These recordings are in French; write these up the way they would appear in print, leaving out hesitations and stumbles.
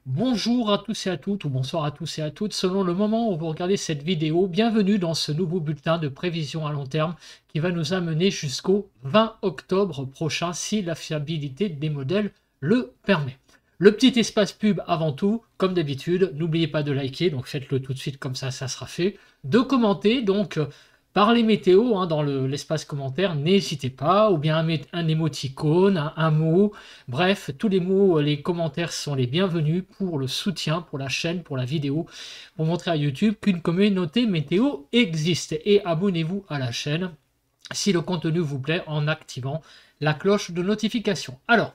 Bonjour à tous et à toutes, ou bonsoir à tous et à toutes, selon le moment où vous regardez cette vidéo. Bienvenue dans ce nouveau bulletin de prévision à long terme qui va nous amener jusqu'au 20 octobre prochain si la fiabilité des modèles le permet. Le petit espace pub avant tout, comme d'habitude, n'oubliez pas de liker, donc faites-le tout de suite comme ça sera fait. De commenter, donc par les météos dans l'espace commentaire, n'hésitez pas, ou bien un émoticône, un mot, bref, tous les mots, les commentaires sont les bienvenus pour le soutien, pour la chaîne, pour la vidéo, pour montrer à YouTube qu'une communauté météo existe. Et abonnez-vous à la chaîne si le contenu vous plaît en activant la cloche de notification. Alors,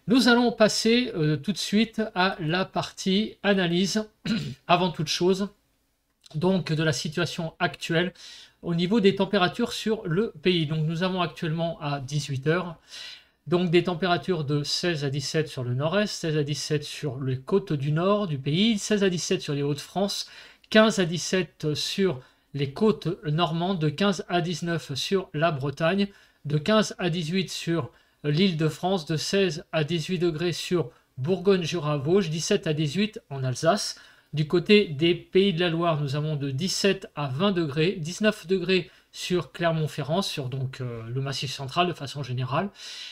nous allons passer tout de suite à la partie analyse, avant toute chose, donc de la situation actuelle au niveau des températures sur le pays. Donc nous avons actuellement à 18 h, donc des températures de 16 à 17 sur le nord-est, 16 à 17 sur les côtes du nord du pays, 16 à 17 sur les Hauts-de-France, 15 à 17 sur les côtes normandes, de 15 à 19 sur la Bretagne, de 15 à 18 sur l'Île-de-France, de 16 à 18 degrés sur Bourgogne-Jura-Vosges, 17 à 18 en Alsace. Du côté des Pays de la Loire, nous avons de 17 à 20 degrés, 19 degrés sur Clermont-Ferrand, sur donc le Massif central de façon générale.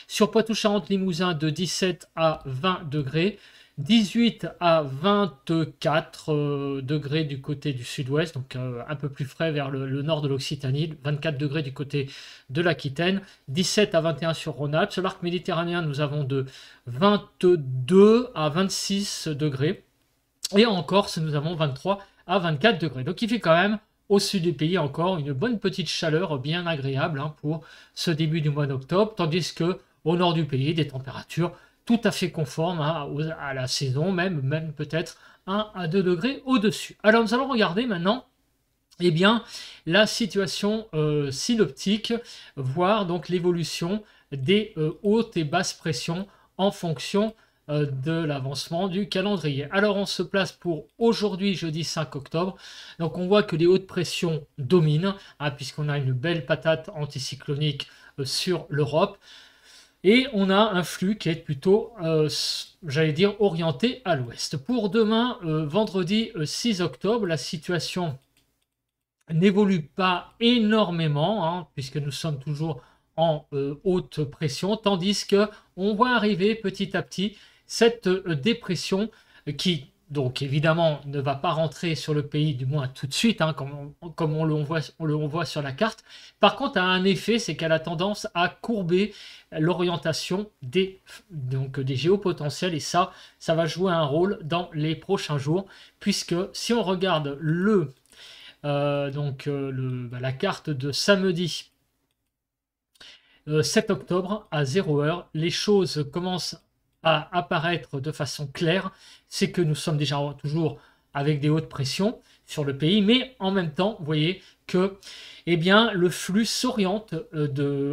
Sur Poitou-Charentes-Limousin, de 17 à 20 degrés, 18 à 24 degrés du côté du sud-ouest, donc un peu plus frais vers le nord de l'Occitanie, 24 degrés du côté de l'Aquitaine, 17 à 21 sur Rhône-Alpes. Sur l'arc méditerranéen, nous avons de 22 à 26 degrés. Et en Corse, nous avons 23 à 24 degrés. Donc il fait quand même, au sud du pays encore, une bonne petite chaleur bien agréable pour ce début du mois d'octobre, tandis que au nord du pays, des températures tout à fait conformes à la saison, même peut-être 1 à 2 degrés au-dessus. Alors nous allons regarder maintenant la situation synoptique, voir donc l'évolution des hautes et basses pressions en fonction de l'avancement du calendrier. Alors on se place pour aujourd'hui, jeudi 5 octobre. Donc on voit que les hautes pressions dominent, puisqu'on a une belle patate anticyclonique sur l'Europe. Et on a un flux qui est plutôt, j'allais dire, orienté à l'ouest. Pour demain, vendredi 6 octobre, la situation n'évolue pas énormément, puisque nous sommes toujours en haute pression, tandis que on voit arriver petit à petit cette dépression qui, donc évidemment, ne va pas rentrer sur le pays, du moins tout de suite, comme on le voit sur la carte. Par contre, a un effet, c'est qu'elle a tendance à courber l'orientation des géopotentiels, et ça va jouer un rôle dans les prochains jours, puisque si on regarde la carte de samedi 7 octobre à 0 h, les choses commencent à apparaître de façon claire. C'est que nous sommes déjà toujours avec des hautes pressions sur le pays, mais en même temps, vous voyez que le flux s'oriente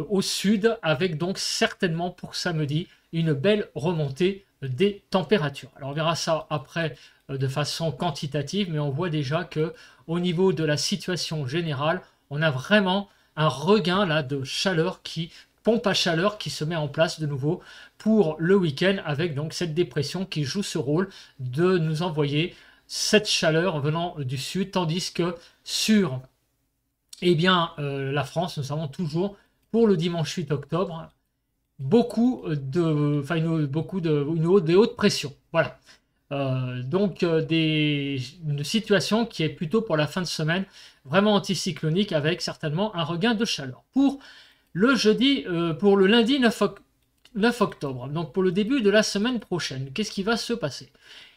au sud, avec donc certainement pour samedi une belle remontée des températures. Alors on verra ça après de façon quantitative, mais on voit déjà que au niveau de la situation générale, on a vraiment un regain là de chaleur, pompe à chaleur qui se met en place de nouveau pour le week-end, avec donc cette dépression qui joue ce rôle de nous envoyer cette chaleur venant du sud, tandis que sur la France, nous avons toujours pour le dimanche 8 octobre des hautes pressions. Voilà. Une situation qui est plutôt pour la fin de semaine vraiment anticyclonique, avec certainement un regain de chaleur. Pour le lundi 9 octobre, donc pour le début de la semaine prochaine, qu'est-ce qui va se passer?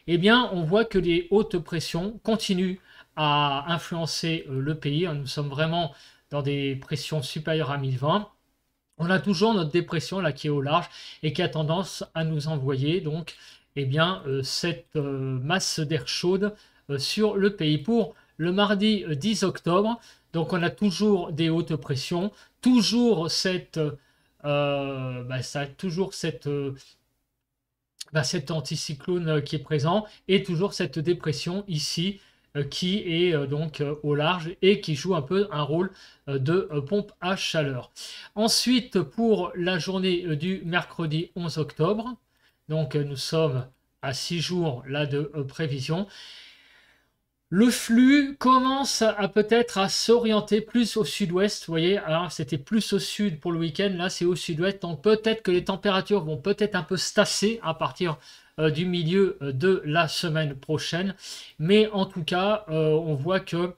On voit que les hautes pressions continuent à influencer le pays. Nous sommes vraiment dans des pressions supérieures à 1020. On a toujours notre dépression là qui est au large et qui a tendance à nous envoyer donc cette masse d'air chaude sur le pays. Pour le mardi 10 octobre, donc on a toujours des hautes pressions, toujours cet anticyclone qui est présent, et toujours cette dépression ici qui est au large et qui joue un peu un rôle de pompe à chaleur. Ensuite, pour la journée du mercredi 11 octobre, donc nous sommes à 6 jours là, de prévision. Le flux commence à peut-être à s'orienter plus au sud-ouest, vous voyez, alors c'était plus au sud pour le week-end, là c'est au sud-ouest, donc peut-être que les températures vont peut-être un peu se tasser à partir du milieu de la semaine prochaine, mais en tout cas, on voit que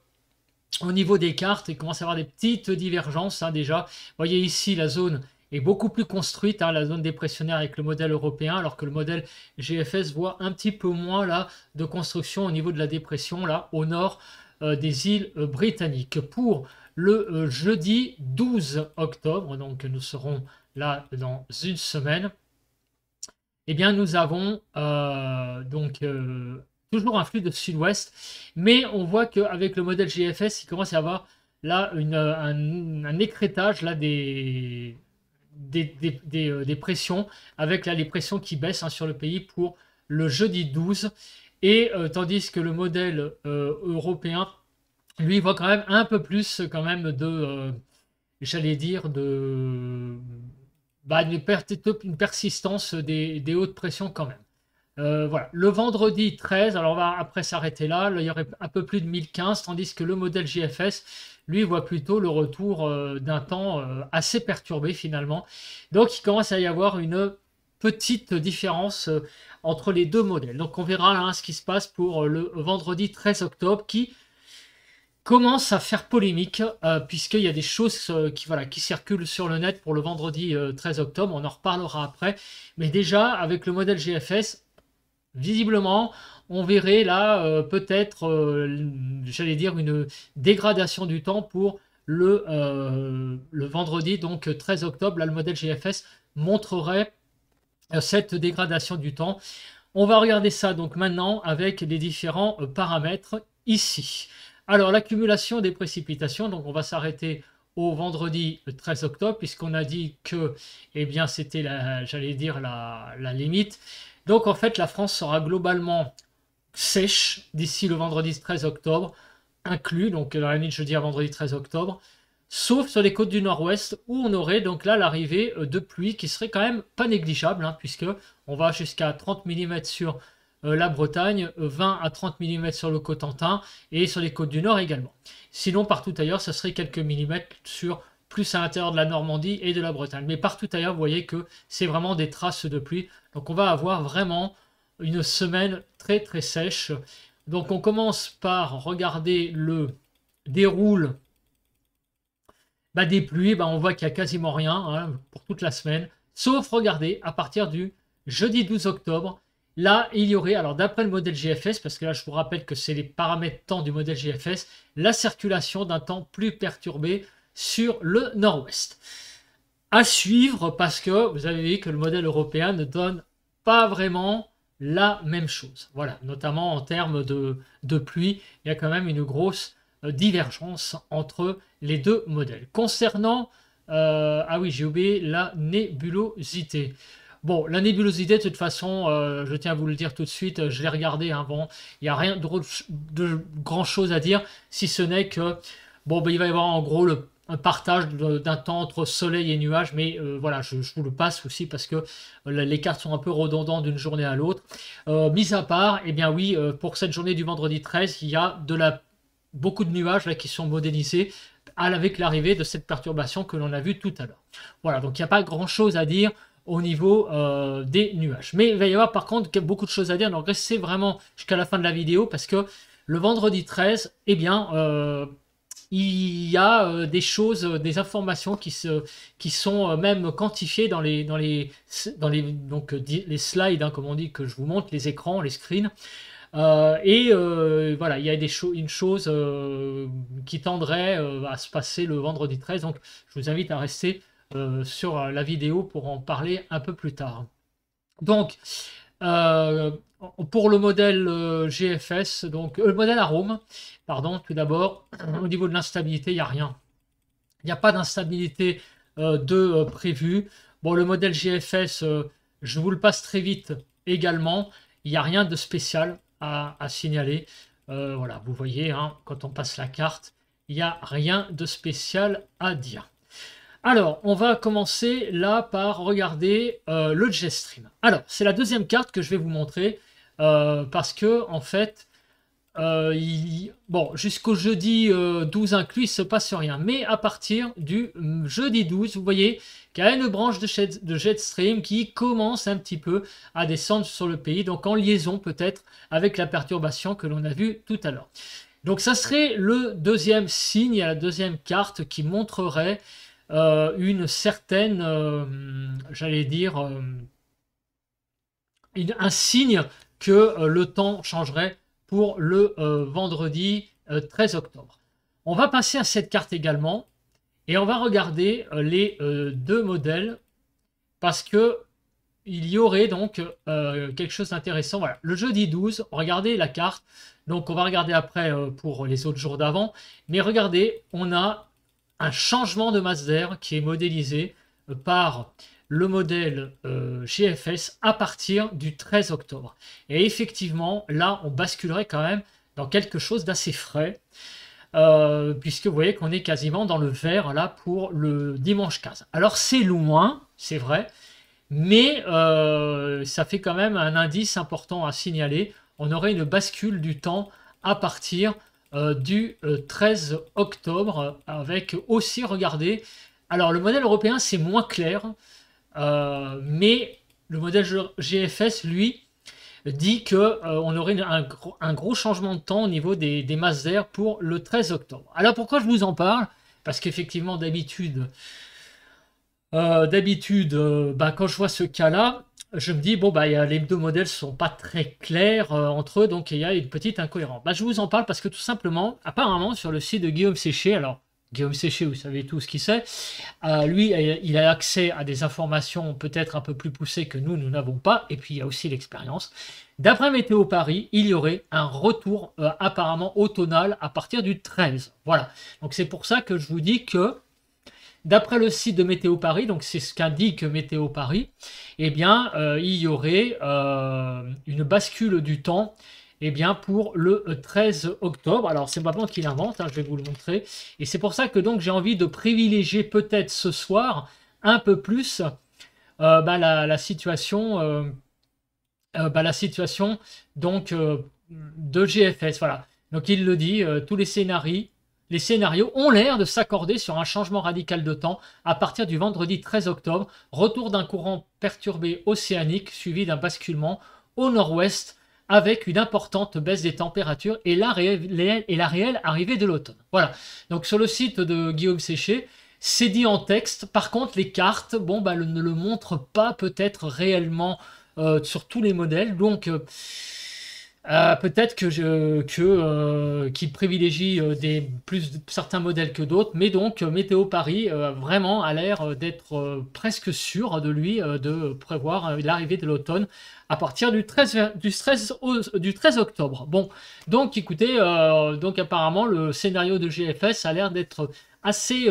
au niveau des cartes, il commence à y avoir des petites divergences hein, déjà. Vous voyez ici, la zone est beaucoup plus construite, hein, la zone dépressionnaire avec le modèle européen, alors que le modèle GFS voit un petit peu moins là, de construction au niveau de la dépression, là, au nord des îles britanniques. Pour le jeudi 12 octobre, donc nous serons là dans une semaine, eh bien nous avons toujours un flux de sud-ouest, mais on voit qu'avec le modèle GFS, il commence à y avoir là un écrêtage là, des pressions, avec là, les pressions qui baissent hein, sur le pays pour le jeudi 12, et tandis que le modèle européen, lui, voit quand même un peu plus quand même de, j'allais dire, une persistance des hautes pressions quand même. Voilà. Le vendredi 13, alors on va après s'arrêter là, il y aurait un peu plus de 1015, tandis que le modèle JFS, lui, voit plutôt le retour d'un temps assez perturbé finalement. Donc il commence à y avoir une petite différence entre les deux modèles. Donc on verra là, hein, ce qui se passe pour le vendredi 13 octobre qui commence à faire polémique puisqu'il y a des choses qui circulent sur le net pour le vendredi 13 octobre, on en reparlera après, mais déjà avec le modèle GFS, visiblement, on verrait là peut-être, j'allais dire, une dégradation du temps pour le vendredi, donc 13 octobre. Là, le modèle GFS montrerait cette dégradation du temps. On va regarder ça donc maintenant avec les différents paramètres ici. Alors, l'accumulation des précipitations, donc on va s'arrêter au vendredi 13 octobre, puisqu'on a dit que eh bien, c'était, j'allais dire, la limite. Donc en fait, la France sera globalement sèche d'ici le vendredi 13 octobre, inclus, donc dans la nuit de jeudi à vendredi 13 octobre, sauf sur les côtes du nord-ouest où on aurait donc là l'arrivée de pluie qui serait quand même pas négligeable, hein, puisque on va jusqu'à 30 mm sur la Bretagne, 20 à 30 mm sur le Cotentin et sur les côtes du nord également. Sinon, partout ailleurs, ce serait quelques millimètres sur plus à l'intérieur de la Normandie et de la Bretagne. Mais partout ailleurs, vous voyez que c'est vraiment des traces de pluie. Donc on va avoir vraiment une semaine très très sèche. Donc on commence par regarder le déroule des pluies. On voit qu'il n'y a quasiment rien hein, pour toute la semaine. Sauf, regardez, à partir du jeudi 12 octobre, là, il y aurait, alors d'après le modèle GFS, parce que là, je vous rappelle que c'est les paramètres temps du modèle GFS, la circulation d'un temps plus perturbé sur le nord-ouest. À suivre, parce que vous avez vu que le modèle européen ne donne pas vraiment la même chose. Voilà, notamment en termes de pluie, il y a quand même une grosse divergence entre les deux modèles. Concernant, ah oui, j'ai oublié la nébulosité. Bon, la nébulosité, de toute façon, je tiens à vous le dire tout de suite, je l'ai regardé avant, il n'y a rien de grand chose à dire, si ce n'est que, bon, il va y avoir en gros un partage d'un temps entre soleil et nuages, mais voilà, je vous le passe aussi parce que les cartes sont un peu redondantes d'une journée à l'autre. Mis à part, eh bien oui, pour cette journée du vendredi 13, il y a beaucoup de nuages là, qui sont modélisés avec l'arrivée de cette perturbation que l'on a vue tout à l'heure. Voilà, donc il n'y a pas grand-chose à dire au niveau des nuages. Mais il va y avoir par contre beaucoup de choses à dire, donc restez vraiment jusqu'à la fin de la vidéo parce que le vendredi 13, eh bien, il y a des choses, des informations qui sont même quantifiées dans les slides, hein, comme on dit, que je vous montre, les écrans, les screens. Voilà, il y a une chose qui tendrait à se passer le vendredi 13, donc je vous invite à rester sur la vidéo pour en parler un peu plus tard. Donc, pour le modèle GFS, donc le modèle Arome, pardon, tout d'abord, au niveau de l'instabilité, il n'y a rien. Il n'y a pas d'instabilité prévue. Bon, le modèle GFS, je vous le passe très vite également. Il n'y a rien de spécial à signaler. Voilà, vous voyez, hein, quand on passe la carte, il n'y a rien de spécial à dire. Alors, on va commencer là par regarder le Jetstream. Alors, c'est la deuxième carte que je vais vous montrer. parce que en fait, bon, jusqu'au jeudi 12 inclus, il se passe rien. Mais à partir du jeudi 12, vous voyez qu'il y a une branche de jet stream qui commence un petit peu à descendre sur le pays, donc en liaison peut-être avec la perturbation que l'on a vue tout à l'heure. Donc ça serait le deuxième signe, la deuxième carte qui montrerait une certaine, j'allais dire, un signe que le temps changerait pour le vendredi 13 octobre. On va passer à cette carte également et on va regarder les deux modèles parce que il y aurait donc quelque chose d'intéressant. Voilà, le jeudi 12, regardez la carte. Donc on va regarder après pour les autres jours d'avant. Mais regardez, on a un changement de masse d'air qui est modélisé par le modèle GFS à partir du 13 octobre. Et effectivement, là, on basculerait quand même dans quelque chose d'assez frais, puisque vous voyez qu'on est quasiment dans le vert là pour le dimanche 15. Alors c'est loin, c'est vrai, mais ça fait quand même un indice important à signaler. On aurait une bascule du temps à partir du 13 octobre, avec aussi, regardez, alors le modèle européen c'est moins clair, mais le modèle GFS, lui, dit qu'on aurait un gros changement de temps au niveau des masses d'air pour le 13 octobre. Alors pourquoi je vous en parle? Parce qu'effectivement, d'habitude, quand je vois ce cas-là, je me dis, bon, les deux modèles ne sont pas très clairs entre eux, donc il y a une petite incohérence. Je vous en parle parce que tout simplement, apparemment, sur le site de Guillaume Séché, alors Guillaume Séché, vous savez tout ce qu'il sait, lui, il a accès à des informations peut-être un peu plus poussées que nous n'avons pas, et puis il y a aussi l'expérience. D'après Météo Paris, il y aurait un retour apparemment automnal à partir du 13. Voilà, donc c'est pour ça que je vous dis que d'après le site de Météo Paris, donc c'est ce qu'indique Météo Paris, eh bien, il y aurait une bascule du temps pour le 13 octobre. Alors, c'est pas moi qui l'invente, je vais vous le montrer. Et c'est pour ça que donc j'ai envie de privilégier peut-être ce soir un peu plus la situation, donc de GFS. Voilà. Donc il le dit, tous les scénarios ont l'air de s'accorder sur un changement radical de temps à partir du vendredi 13 octobre, retour d'un courant perturbé océanique suivi d'un basculement au nord-ouest avec une importante baisse des températures et la réelle arrivée de l'automne. Voilà, donc sur le site de Guillaume Séché, c'est dit en texte. Par contre, les cartes ne le montrent pas peut-être réellement sur tous les modèles, donc peut-être qu'il privilégie certains modèles que d'autres, mais donc Météo Paris vraiment a l'air d'être presque sûr de lui de prévoir l'arrivée de l'automne à partir du 13 octobre. Bon, donc écoutez, donc apparemment le scénario de GFS a l'air d'être assez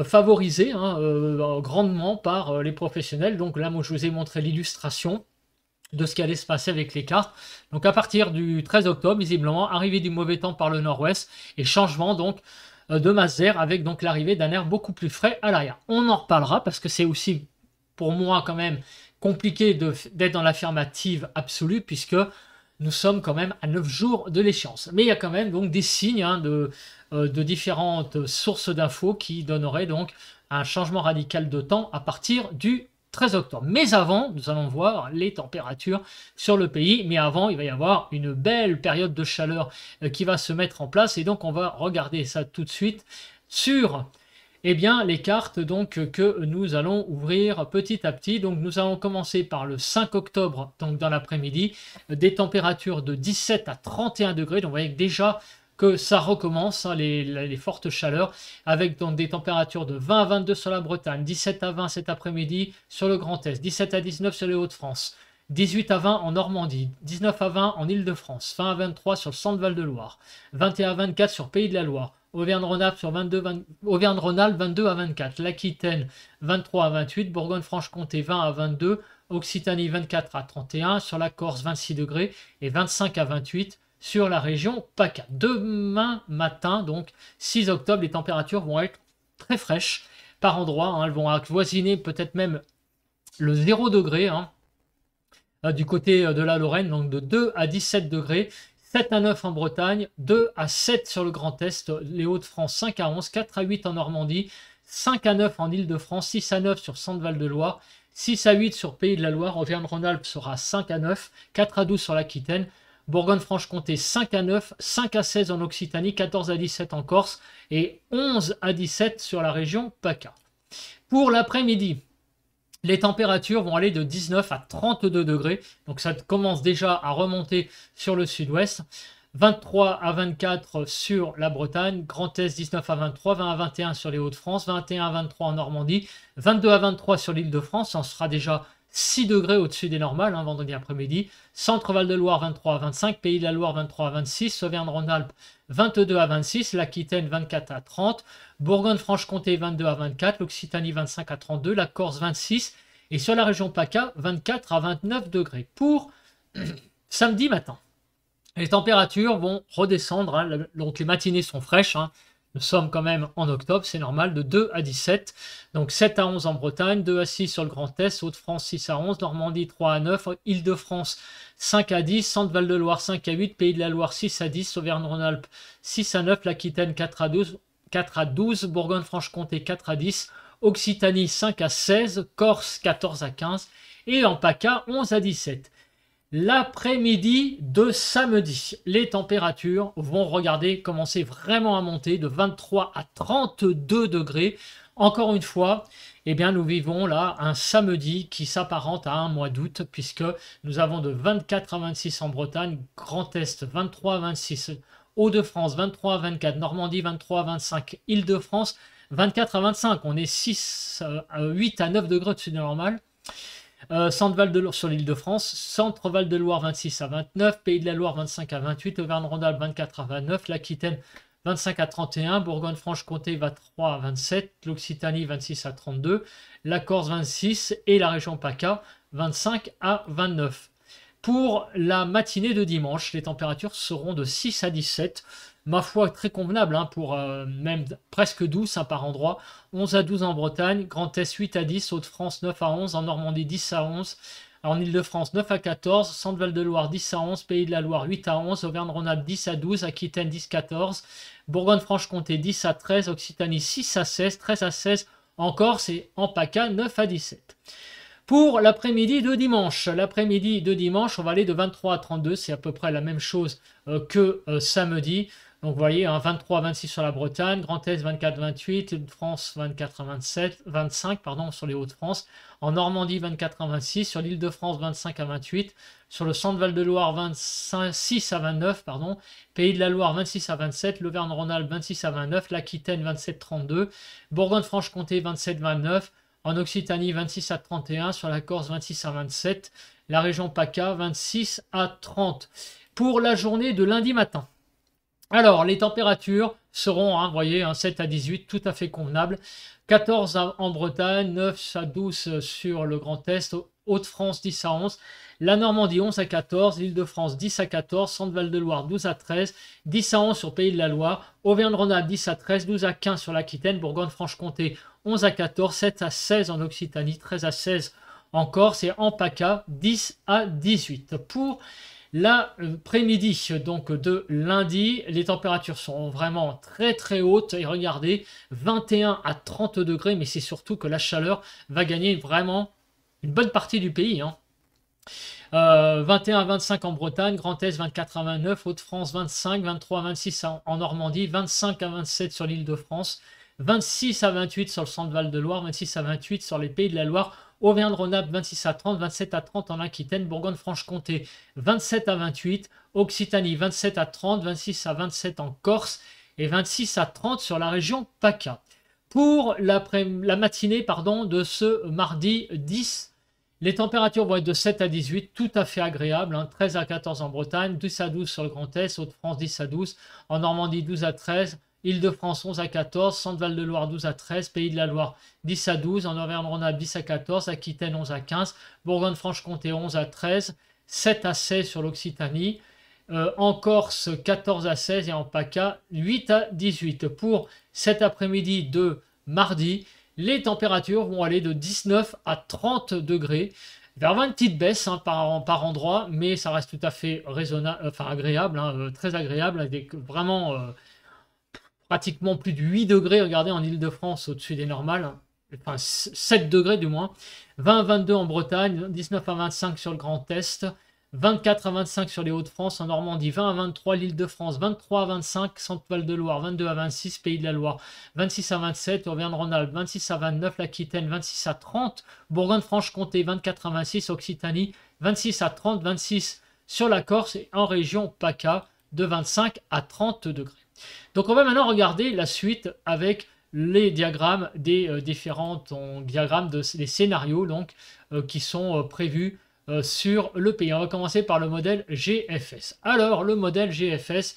favorisé grandement par les professionnels. Donc là, moi je vous ai montré l'illustration de ce qui allait se passer avec les cartes. Donc à partir du 13 octobre, visiblement, arrivée du mauvais temps par le nord-ouest et changement donc de masse d'air avec donc l'arrivée d'un air beaucoup plus frais à l'arrière. On en reparlera parce que c'est aussi pour moi quand même compliqué d'être dans l'affirmative absolue puisque nous sommes quand même à 9 jours de l'échéance. Mais il y a quand même donc des signes de différentes sources d'infos qui donneraient donc un changement radical de temps à partir du 13 octobre. Mais avant, nous allons voir les températures sur le pays. Mais avant, il va y avoir une belle période de chaleur qui va se mettre en place. Et donc, on va regarder ça tout de suite sur les cartes donc, que nous allons ouvrir petit à petit. Donc, nous allons commencer par le 5 octobre, donc dans l'après-midi, des températures de 17 à 31 degrés. Donc, vous voyez que déjà que ça recommence, les fortes chaleurs, avec donc des températures de 20 à 22 sur la Bretagne, 17 à 20 cet après-midi sur le Grand Est, 17 à 19 sur les Hauts-de-France, 18 à 20 en Normandie, 19 à 20 en Île-de-France, 20 à 23 sur le centre Val-de-Loire, 21 à 24 sur Pays de la Loire, Auvergne-Rhône-Alpes sur 22 à 24, l'Aquitaine 23 à 28, Bourgogne-Franche-Comté 20 à 22, Occitanie 24 à 31, sur la Corse 26 degrés et 25 à 28 sur la région PACA. Demain matin, donc 6 octobre, les températures vont être très fraîches par endroits. Elles vont avoisiner peut-être même le 0 degré. du côté de la Lorraine, donc de 2 à 17 degrés. 7 à 9 en Bretagne, 2 à 7 sur le Grand Est, les Hauts-de-France 5 à 11, 4 à 8 en Normandie, 5 à 9 en Île-de-France, 6 à 9 sur Centre-Val-de-Loire, 6 à 8 sur Pays de la Loire, Auvergne-Rhône-Alpes sera 5 à 9, 4 à 12 sur l'Aquitaine, Bourgogne-Franche-Comté 5 à 9, 5 à 16 en Occitanie, 14 à 17 en Corse et 11 à 17 sur la région PACA. Pour l'après-midi, les températures vont aller de 19 à 32 degrés, donc ça commence déjà à remonter sur le sud-ouest. 23 à 24 sur la Bretagne, Grand Est 19 à 23, 20 à 21 sur les Hauts-de-France, 21 à 23 en Normandie, 22 à 23 sur l'Île-de-France, on sera déjà 6 degrés au-dessus des normales, vendredi après-midi. Centre-Val de Loire 23 à 25, Pays de la Loire 23 à 26, Auvergne-Rhône-Alpes 22 à 26, l'Aquitaine 24 à 30, Bourgogne-Franche-Comté 22 à 24, l'Occitanie 25 à 32, la Corse 26 et sur la région PACA 24 à 29 degrés. Pour samedi matin, les températures vont redescendre, donc les matinées sont fraîches, nous sommes quand même en octobre, c'est normal, de 2 à 17. Donc 7 à 11 en Bretagne, 2 à 6 sur le Grand Est, Hauts-de-France 6 à 11, Normandie 3 à 9, Île-de-France 5 à 10, Centre-Val-de-Loire 5 à 8, Pays de la Loire 6 à 10, Auvergne-Rhône-Alpes 6 à 9, l'Aquitaine 4 à 12, Bourgogne-Franche-Comté 4 à 10, Occitanie 5 à 16, Corse 14 à 15 et en PACA 11 à 17. L'après-midi de samedi, les températures vont commencer vraiment à monter de 23 à 32 degrés. Encore une fois, nous vivons là un samedi qui s'apparente à un mois d'août puisque nous avons de 24 à 26 en Bretagne, Grand Est 23 à 26, Hauts-de-France 23 à 24, Normandie 23 à 25, Île-de-France 24 à 25. On est 8 à 9 degrés au-dessus de normal. Centre-Val de Loire sur l'Île-de-France, Centre-Val de Loire 26 à 29, Pays de la Loire 25 à 28, Auvergne-Rhône-Alpes 24 à 29, l'Aquitaine 25 à 31, Bourgogne-Franche-Comté 23 à 27, l'Occitanie 26 à 32, la Corse 26 et la région PACA 25 à 29. Pour la matinée de dimanche, les températures seront de 6 à 17. Ma foi, très convenable, pour même presque 12 par endroit. 11 à 12 en Bretagne, Grand Est 8 à 10, Hauts-de-France 9 à 11, en Normandie 10 à 11, en Île-de-France 9 à 14, Centre-Val-de-Loire 10 à 11, Pays de la Loire 8 à 11, Auvergne-Rhône-Alpes 10 à 12, Aquitaine 10 à 14, Bourgogne-Franche-Comté 10 à 13, Occitanie 6 à 16, 13 à 16 en Corse et en PACA 9 à 17. Pour l'après-midi de dimanche, on va aller de 23 à 32, c'est à peu près la même chose que samedi. Donc vous voyez, 23 à 26 sur la Bretagne, Grand Est 24 à 28, Île-de-France 24 à 25 sur les Hauts-de-France, en Normandie 24 à 26, sur l'Île-de-France 25 à 28, sur le Centre-Val de Loire 26 à 29, Pays de la Loire 26 à 27, l'Auvergne-Rhône-Alpes 26 à 29, l'Aquitaine 27 à 32, Bourgogne-Franche-Comté 27 à 29, en Occitanie 26 à 31, sur la Corse 26 à 27, la région PACA 26 à 30. Pour la journée de lundi matin, alors, les températures seront, vous voyez, 7 à 18, tout à fait convenable. 14 en Bretagne, 9 à 12 sur le Grand Est, Hauts-de-France 10 à 11, la Normandie 11 à 14, l'Île-de-France 10 à 14, Centre-Val de Loire 12 à 13, 10 à 11 sur Pays de la Loire, Auvergne-Rhône-Alpes 10 à 13, 12 à 15 sur l'Aquitaine, Bourgogne-Franche-Comté 11 à 14, 7 à 16 en Occitanie, 13 à 16 en Corse et en PACA 10 à 18. Pour l'après-midi donc de lundi, les températures sont vraiment très très hautes et regardez, 21 à 30 degrés, mais c'est surtout que la chaleur va gagner vraiment une bonne partie du pays. 21 à 25 en Bretagne, Grand Est 24 à 29, Hauts-de-France 25, 23 à 26 en Normandie, 25 à 27 sur l'Île-de-France, 26 à 28 sur le Centre-Val de Loire, 26 à 28 sur les Pays de la Loire, Auvergne-Rhône-Alpes 26 à 30, 27 à 30 en Aquitaine, Bourgogne-Franche-Comté 27 à 28, Occitanie 27 à 30, 26 à 27 en Corse et 26 à 30 sur la région PACA. Pour la matinée de ce mardi 10, les températures vont être de 7 à 18, tout à fait agréables, 13 à 14 en Bretagne, 12 à 12 sur le Grand Est, Hauts-de-France 10 à 12, en Normandie 12 à 13, Île-de-France 11 à 14, Centre-Val de Loire 12 à 13, Pays de la Loire 10 à 12, en Auvergne-Rhône-Alpes 10 à 14, Aquitaine 11 à 15, Bourgogne-Franche-Comté 11 à 13, 7 à 16 sur l'Occitanie, en Corse 14 à 16 et en PACA 8 à 18. Pour cet après-midi de mardi, les températures vont aller de 19 à 30 degrés. Il va y avoir une petite baisse hein, par endroit, mais ça reste tout à fait raisonnable, enfin agréable, hein, très agréable, avec vraiment pratiquement plus de 8 degrés, regardez, en Île-de-France, au-dessus des normales, enfin 7 degrés du moins, 20 à 22 en Bretagne, 19 à 25 sur le Grand Est, 24 à 25 sur les Hauts-de-France, en Normandie, 20 à 23 l'Île-de-France, 23 à 25 Centre-Val-de-Loire, 22 à 26 Pays de la Loire, 26 à 27 Auvergne-Rhône-Alpes, 26 à 29 l'Aquitaine, 26 à 30 Bourgogne-Franche-Comté, 24 à 26 Occitanie, 26 à 30, 26 sur la Corse et en région PACA de 25 à 30 degrés. Donc on va maintenant regarder la suite avec les diagrammes des différents diagrammes des scénarios donc, qui sont prévus sur le pays. On va commencer par le modèle GFS. Alors le modèle GFS,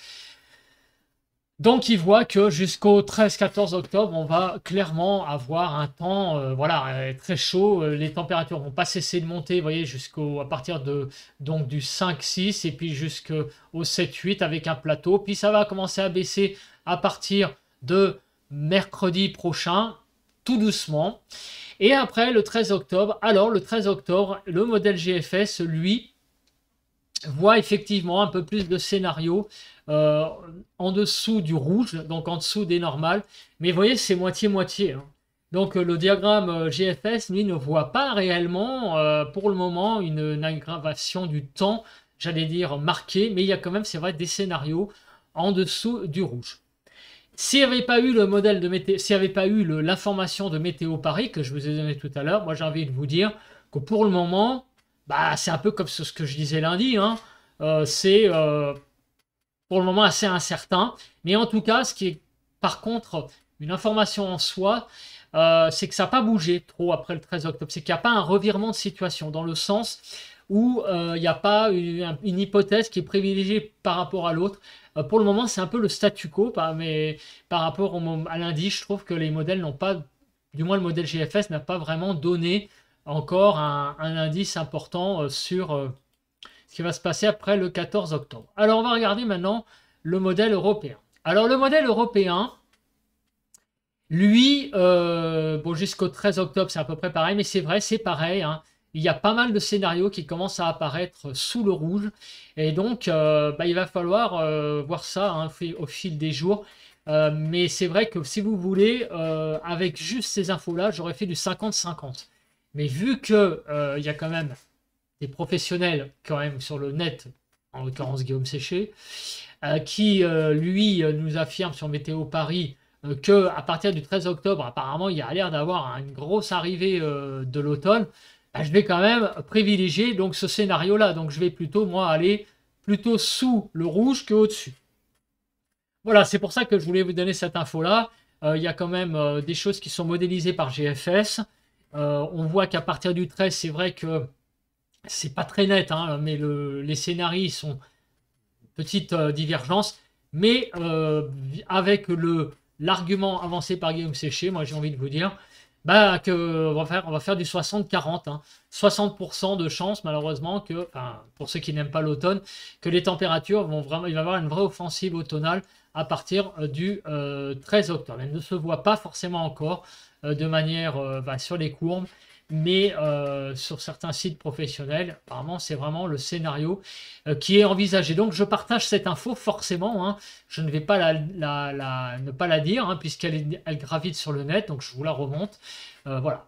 donc il voit que jusqu'au 13-14 octobre, on va clairement avoir un temps voilà, très chaud. Les températures vont pas cesser de monter, vous voyez, à partir de, donc, du 5-6 et puis jusqu'au 7-8 avec un plateau. Puis ça va commencer à baisser à partir de mercredi prochain, tout doucement. Et après le 13 octobre, alors le 13 octobre, le modèle GFS, lui, voit effectivement un peu plus de scénarios en dessous du rouge, donc en dessous des normales. Mais vous voyez, c'est moitié-moitié. Hein. Donc le diagramme GFS, lui, ne voit pas réellement, pour le moment, une aggravation du temps, j'allais dire marquée, mais il y a quand même, c'est vrai, des scénarios en dessous du rouge. S'il n'y avait pas eu le modèle de météo, s'il n'y avait pas eu l'information de Météo Paris que je vous ai donné tout à l'heure, moi j'ai envie de vous dire que pour le moment, bah, c'est un peu comme ce que je disais lundi, hein. C'est pour le moment assez incertain. Mais en tout cas, ce qui est par contre une information en soi, c'est que ça n'a pas bougé trop après le 13 octobre. C'est qu'il n'y a pas un revirement de situation dans le sens où il n'y a pas une hypothèse qui est privilégiée par rapport à l'autre. Pour le moment, c'est un peu le statu quo, mais par rapport à lundi, je trouve que les modèles n'ont pas, du moins le modèle GFS n'a pas vraiment donné encore un indice important sur ce qui va se passer après le 14 octobre. Alors, on va regarder maintenant le modèle européen. Alors, le modèle européen, lui, bon, jusqu'au 13 octobre, c'est à peu près pareil, mais c'est vrai, c'est pareil, hein. Il y a pas mal de scénarios qui commencent à apparaître sous le rouge. Et donc, bah, il va falloir voir ça hein, au fil des jours. Mais c'est vrai que si vous voulez, avec juste ces infos-là, j'aurais fait du 50-50. Mais vu qu'il y a quand même des professionnels quand même sur le net, en l'occurrence Guillaume Séché, qui lui nous affirme sur Météo Paris que à partir du 13 octobre, apparemment, il y a l'air d'avoir une grosse arrivée de l'automne. Bah, je vais quand même privilégier donc ce scénario-là. Donc je vais plutôt, moi, aller plutôt sous le rouge qu'au-dessus. Voilà, c'est pour ça que je voulais vous donner cette info-là. Il y a quand même des choses qui sont modélisées par GFS. On voit qu'à partir du 13, c'est vrai que c'est pas très net, hein, mais les scénarios sont petite divergence. Mais avec l'argument avancé par Guillaume Séché, moi j'ai envie de vous dire bah, on va faire du 60-40. Hein. 60% de chance, malheureusement, que, enfin, pour ceux qui n'aiment pas l'automne, que les températures vont vraiment, il va y avoir une vraie offensive automnale à partir du 13 octobre. Elle ne se voit pas forcément encore de manière bah, sur les courbes, mais sur certains sites professionnels, apparemment, c'est vraiment le scénario qui est envisagé. Donc, je partage cette info, forcément. Hein, je ne vais pas ne pas la dire, hein, puisqu'elle gravite sur le net, donc je vous la remonte. Voilà.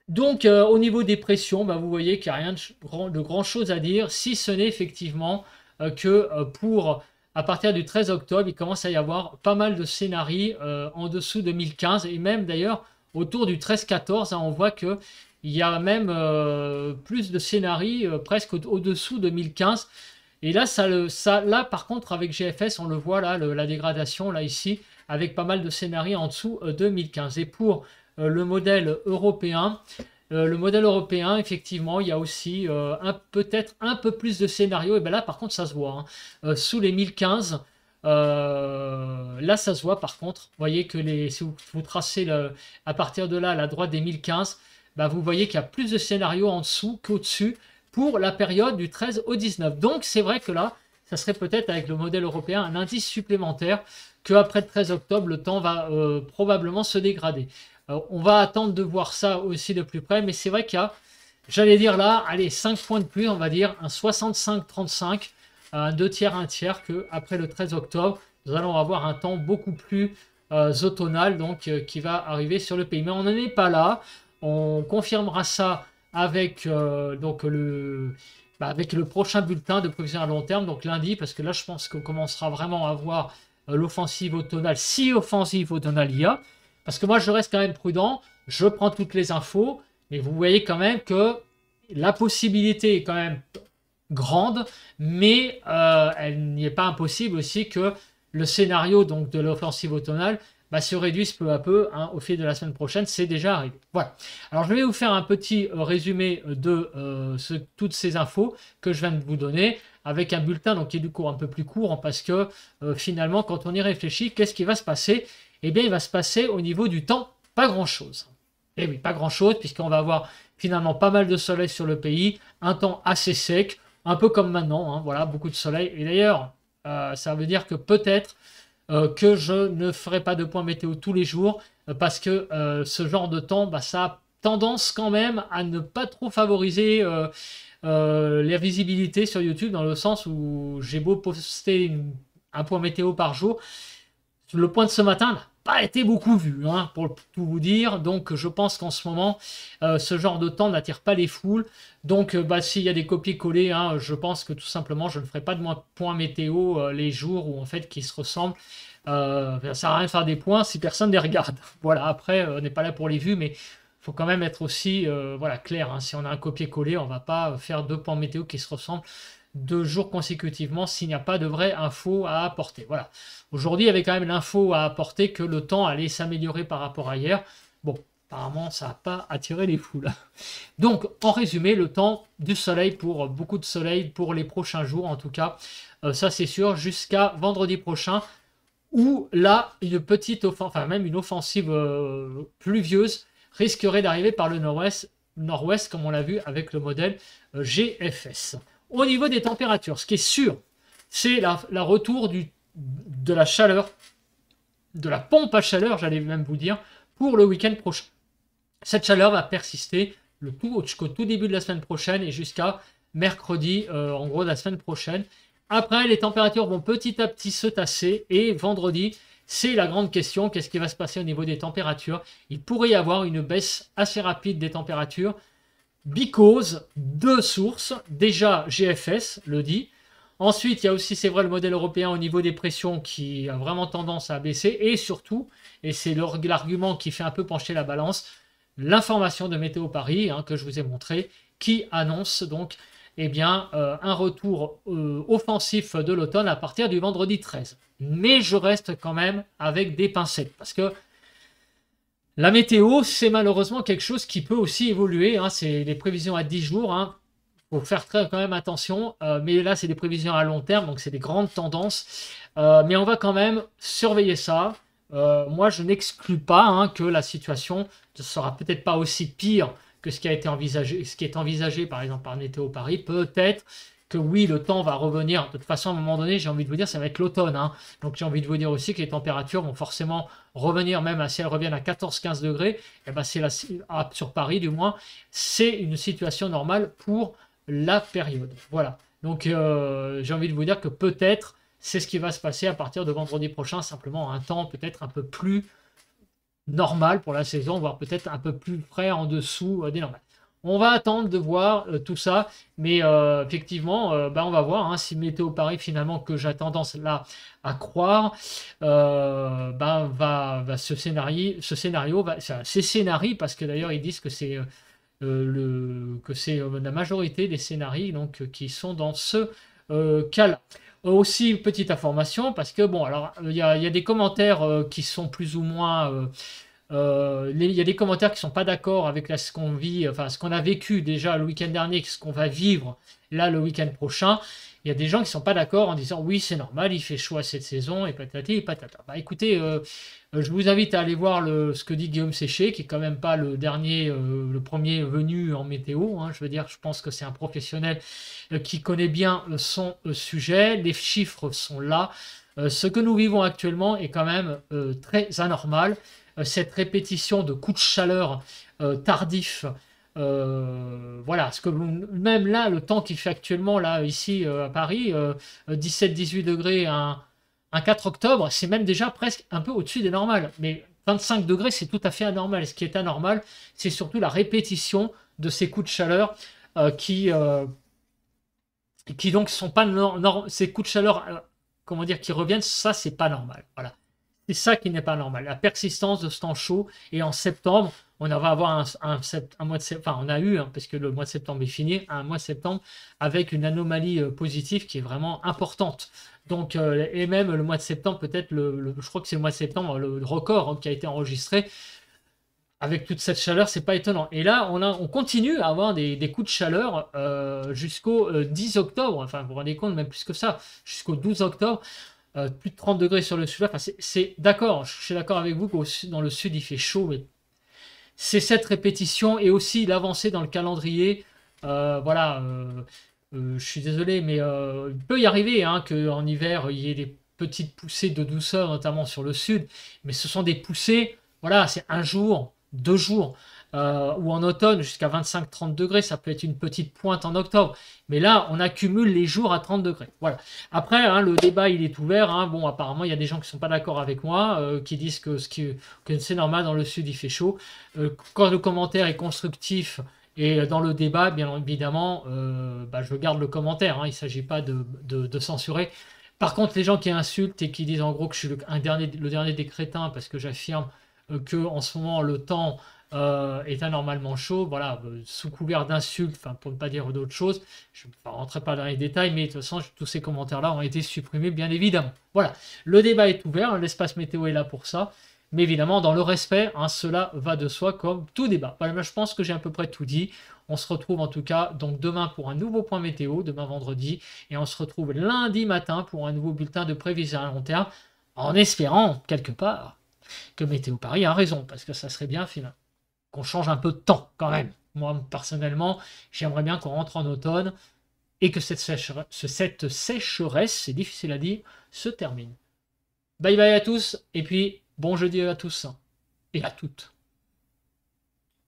Donc, au niveau des pressions, bah, vous voyez qu'il n'y a rien de grand chose à dire, si ce n'est effectivement que à partir du 13 octobre, il commence à y avoir pas mal de scénarios en dessous de 1015, et même d'ailleurs, autour du 13-14, hein, on voit qu'il y a même plus de scénarios presque au-dessous de 1015. Et là, là, par contre, avec GFS, on le voit là, la dégradation, là, ici, avec pas mal de scénarios en dessous de 1015. Et pour le modèle européen, effectivement, il y a aussi peut-être un peu plus de scénarios. Et bien là, par contre, ça se voit. Hein, sous les 1015, là, ça se voit par contre. Vous voyez que si vous tracez à partir de là, à la droite des 1015, bah, vous voyez qu'il y a plus de scénarios en dessous qu'au-dessus pour la période du 13 au 19. Donc, c'est vrai que là, ça serait peut-être avec le modèle européen un indice supplémentaire qu'après le 13 octobre, le temps va probablement se dégrader. On va attendre de voir ça aussi de plus près, mais c'est vrai qu'il y a j'allais dire là, allez, 5 points de plus, on va dire un 65-35, un 2 tiers, 1 tiers, qu'après le 13 octobre, nous allons avoir un temps beaucoup plus automnal, donc qui va arriver sur le pays. Mais on n'en est pas là, on confirmera ça avec, avec le prochain bulletin de prévision à long terme, donc lundi, parce que là je pense qu'on commencera vraiment à voir l'offensive automnale, si offensive automnale il y a, parce que moi je reste quand même prudent, je prends toutes les infos, mais vous voyez quand même que la possibilité est quand même grande, mais elle n'y est pas impossible aussi que le scénario donc, de l'offensive automnale se réduise peu à peu hein, au fil de la semaine prochaine, c'est déjà arrivé. Voilà. Alors je vais vous faire un petit résumé de toutes ces infos que je viens de vous donner, avec un bulletin donc, qui est du coup un peu plus court, parce que finalement, quand on y réfléchit, qu'est-ce qui va se passer? Eh bien, il va se passer au niveau du temps, pas grand-chose. Eh oui, pas grand-chose, puisqu'on va avoir finalement pas mal de soleil sur le pays, un temps assez sec, un peu comme maintenant, hein, voilà, beaucoup de soleil. Et d'ailleurs, ça veut dire que peut-être que je ne ferai pas de point météo tous les jours, parce que ce genre de temps, ça a tendance quand même à ne pas trop favoriser la visibilité sur YouTube, dans le sens où j'ai beau poster un point météo par jour, le point de ce matin n'a pas été beaucoup vu, hein, pour tout vous dire. Donc je pense qu'en ce moment, ce genre de temps n'attire pas les foules. Donc s'il y a des copier-coller, hein, je pense que tout simplement, je ne ferai pas de point météo les jours où en fait qui se ressemblent. Ça ne sert à rien de faire des points si personne ne les regarde. Voilà, après, on n'est pas là pour les vues, mais il faut quand même être aussi voilà, clair. Hein. Si on a un copier-coller, on ne va pas faire 2 points météo qui se ressemblent 2 jours consécutivement s'il n'y a pas de vraie info à apporter. Voilà. Aujourd'hui, il y avait quand même l'info à apporter que le temps allait s'améliorer par rapport à hier. Bon, apparemment, ça n'a pas attiré les foules. Donc, en résumé, le temps du soleil pour beaucoup de soleil pour les prochains jours, en tout cas, ça c'est sûr, jusqu'à vendredi prochain, où là, une petite offensive, enfin même une offensive pluvieuse risquerait d'arriver par le nord-ouest, comme on l'a vu avec le modèle GFS. Au niveau des températures, ce qui est sûr, c'est la retour de la chaleur, de la pompe à chaleur, j'allais même vous dire, pour le week-end prochain. Cette chaleur va persister jusqu'au tout début de la semaine prochaine et jusqu'à mercredi, en gros, de la semaine prochaine. Après, les températures vont petit à petit se tasser et vendredi, c'est la grande question. Qu'est-ce qui va se passer au niveau des températures? Il pourrait y avoir une baisse assez rapide des températures because de sources. Déjà, GFS le dit. Ensuite, il y a aussi, c'est vrai, le modèle européen au niveau des pressions qui a vraiment tendance à baisser. Et surtout, et c'est l'argument qui fait un peu pencher la balance, l'information de Météo Paris, hein, que je vous ai montré, qui annonce donc un retour offensif de l'automne à partir du vendredi 13. Mais je reste quand même avec des pincettes, parce que la météo, c'est malheureusement quelque chose qui peut aussi évoluer. Hein, c'est des prévisions à 10 jours. Hein. Faut faire quand même attention. Mais là, c'est des prévisions à long terme, donc c'est des grandes tendances. Mais on va quand même surveiller ça. Moi, je n'exclus pas hein, que la situation ne sera peut-être pas aussi pire que ce qui a été envisagé, ce qui est envisagé par exemple par Météo Paris. Peut-être que oui, le temps va revenir. De toute façon, à un moment donné, j'ai envie de vous dire, ça va être l'automne. Hein. Donc j'ai envie de vous dire aussi que les températures vont forcément revenir, même si elles reviennent à 14-15 degrés. Et ben, sur Paris, du moins, c'est une situation normale pour la période. Voilà. Donc j'ai envie de vous dire que peut-être c'est ce qui va se passer à partir de vendredi prochain, simplement un temps peut-être un peu plus normal pour la saison, voire peut-être un peu plus frais en dessous des normales. On va attendre de voir tout ça, mais effectivement, on va voir hein, si Météo Paris, finalement, que j'ai tendance là à croire, ce scénario, ces scénarios, parce que d'ailleurs ils disent que c'est la majorité des scénarios donc, qui sont dans ce cas-là. Aussi, petite information, parce que bon, alors il y a des commentaires qui sont plus ou moins. Il y a des commentaires qui ne sont pas d'accord avec ce qu'on vit, enfin ce qu'on a vécu déjà le week-end dernier, ce qu'on va vivre là le week-end prochain. Il y a des gens qui ne sont pas d'accord en disant oui, c'est normal, il fait chaud à cette saison, et patati et patata. Bah écoutez, je vous invite à aller voir ce que dit Guillaume Séché, qui est quand même pas le premier venu en météo. Hein. Je veux dire, je pense que c'est un professionnel qui connaît bien son sujet. Les chiffres sont là. Ce que nous vivons actuellement est quand même très anormal. Cette répétition de coups de chaleur tardifs Voilà, parce que même là, le temps qu'il fait actuellement, là, ici, à Paris, 17-18 degrés un 4 octobre, c'est même déjà presque un peu au-dessus des normales. Mais 25 degrés, c'est tout à fait anormal. Ce qui est anormal, c'est surtout la répétition de ces coups de chaleur qui donc sont pas ces coups de chaleur, comment dire, qui reviennent, ça, c'est pas normal. Voilà. C'est ça qui n'est pas normal. La persistance de ce temps chaud. Et en septembre, on va avoir un mois de septembre. Enfin, on a eu, hein, parce que le mois de septembre est fini, un mois de septembre avec une anomalie positive qui est vraiment importante. Donc, et même le mois de septembre, peut-être, je crois que c'est le mois de septembre, le record hein, qui a été enregistré. Avec toute cette chaleur, c'est pas étonnant. Et là, on continue à avoir des coups de chaleur jusqu'au 10 octobre. Enfin, vous vous rendez compte, même plus que ça, jusqu'au 12 octobre. Plus de 30 degrés sur le sud. Enfin, c'est d'accord, je suis d'accord avec vous que dans le sud, il fait chaud, mais c'est cette répétition et aussi l'avancée dans le calendrier. Voilà, je suis désolé, mais il peut y arriver hein, qu'en hiver, il y ait des petites poussées de douceur, notamment sur le sud, mais ce sont des poussées, voilà, c'est un jour, 2 jours, ou en automne jusqu'à 25-30 degrés, ça peut être une petite pointe en octobre, mais là, on accumule les jours à 30 degrés. Voilà. Après, hein, le débat, il est ouvert. Hein. Bon, apparemment, il y a des gens qui ne sont pas d'accord avec moi, qui disent que c'est normal, dans le sud, il fait chaud. Quand le commentaire est constructif, et dans le débat, bien évidemment, je garde le commentaire. Hein, il ne s'agit pas de censurer. Par contre, les gens qui insultent et qui disent en gros que je suis le dernier des crétins parce que j'affirme que en ce moment le temps est anormalement chaud, voilà, sous couvert d'insultes, pour ne pas dire d'autre chose, je ne rentrerai pas dans les détails, mais de toute façon, tous ces commentaires-là ont été supprimés, bien évidemment. Voilà, le débat est ouvert, l'espace météo est là pour ça. Mais évidemment, dans le respect, hein, cela va de soi comme tout débat. Voilà, je pense que j'ai à peu près tout dit. On se retrouve en tout cas donc demain pour un nouveau point météo, demain vendredi, et on se retrouve lundi matin pour un nouveau bulletin de prévision à long terme, en espérant quelque part que Météo Paris a raison, parce que ça serait bien finalement qu'on change un peu de temps quand même. Moi personnellement, j'aimerais bien qu'on rentre en automne et que cette sécheresse, c'est difficile à dire, se termine. Bye bye à tous, et puis bon jeudi à tous et à toutes.